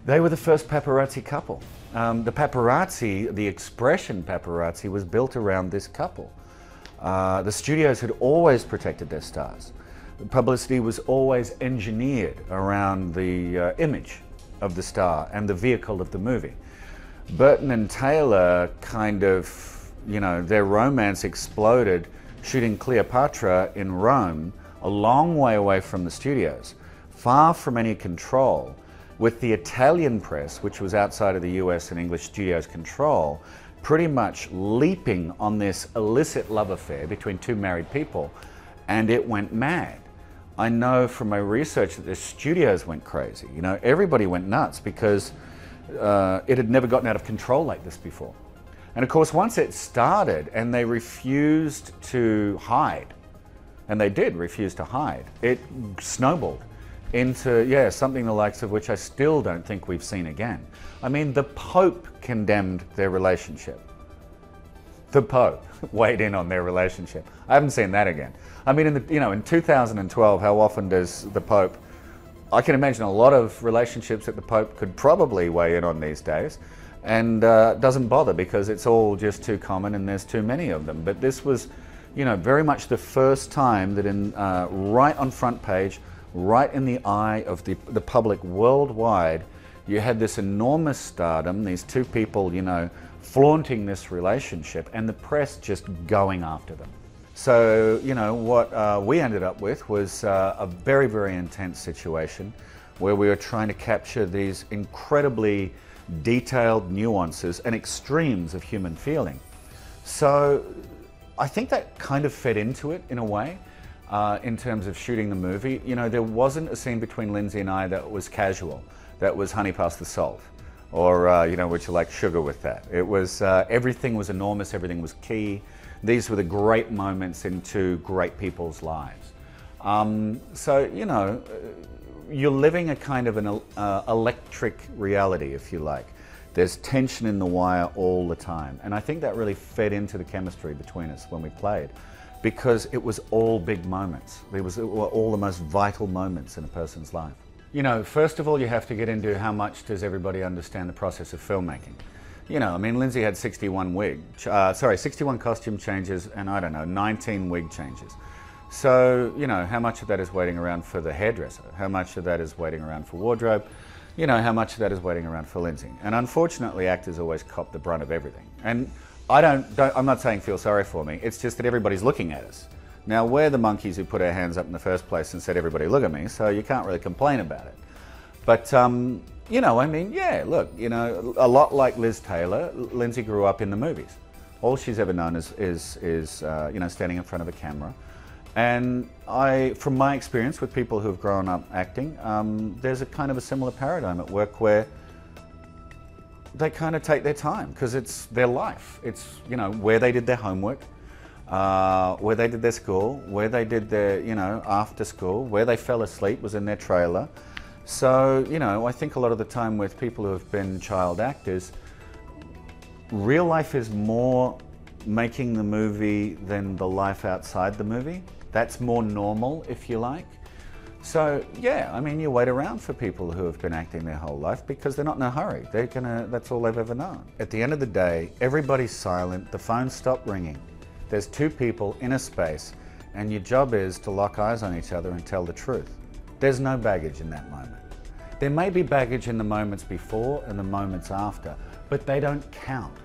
They were the first paparazzi couple. The paparazzi, the expression paparazzi, was built around this couple. The studios had always protected their stars. The publicity was always engineered around the image of the star and the vehicle of the movie. Burton and Taylor kind of, their romance exploded shooting Cleopatra in Rome, a long way away from the studios, far from any control, with the Italian press, which was outside of the US and English studios' control, pretty much leaping on this illicit love affair between two married people, and it went mad. I know from my research that the studios went crazy. Everybody went nuts because it had never gotten out of control like this before. And of course, once it started and they refused to hide, and they did refuse to hide, it snowballed into, something the likes of which I still don't think we've seen again. I mean, the Pope condemned their relationship. The Pope weighed in on their relationship. I haven't seen that again. I mean, in 2012, how often does the Pope, I can imagine a lot of relationships that the Pope could probably weigh in on these days, and doesn't bother because it's all just too common and there's too many of them. But this was, very much the first time that right on front page, right in the eye of the public worldwide, you had this enormous stardom, these two people, flaunting this relationship, and the press just going after them. So, what we ended up with was a very, very intense situation where we were trying to capture these incredibly detailed nuances and extremes of human feeling. So I think that kind of fed into it in a way. In terms of shooting the movie, there wasn't a scene between Lindsay and I that was casual, that was honey past the salt, or would you like sugar with that? It was, everything was enormous, everything was key. These were the great moments into great people's lives. So, you're living a kind of an electric reality, if you like. There's tension in the wire all the time, and I think that really fed into the chemistry between us when we played, because it was all big moments. It were all the most vital moments in a person's life. First of all, you have to get into how much does everybody understand the process of filmmaking. I mean, Lindsay had 61 costume changes and, 19 wig changes. So, how much of that is waiting around for the hairdresser? How much of that is waiting around for wardrobe? How much of that is waiting around for Lindsay? And unfortunately, actors always cop the brunt of everything. And I'm not saying feel sorry for me, it's just that everybody's looking at us. Now, we're the monkeys who put our hands up in the first place and said, everybody look at me, so you can't really complain about it. But, I mean, look, a lot like Liz Taylor, Lindsay grew up in the movies. All she's ever known is standing in front of a camera. And from my experience with people who have grown up acting, there's a kind of a similar paradigm at work where they kind of take their time because it's their life. It's, where they did their homework, where they did their school, where they did their, after school, where they fell asleep was in their trailer. So, I think a lot of the time with people who have been child actors, real life is more making the movie than the life outside the movie. That's more normal, if you like. So, I mean, you wait around for people who have been acting their whole life because they're not in a hurry. That's all they've ever known. At the end of the day, everybody's silent, the phones stop ringing. There's two people in a space, and your job is to lock eyes on each other and tell the truth. There's no baggage in that moment. There may be baggage in the moments before and the moments after, but they don't count.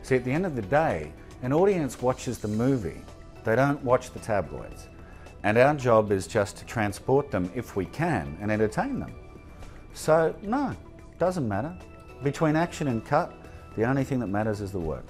See, at the end of the day, an audience watches the movie. They don't watch the tabloids. And our job is just to transport them, if we can, and entertain them. So, no, doesn't matter. Between action and cut, the only thing that matters is the work.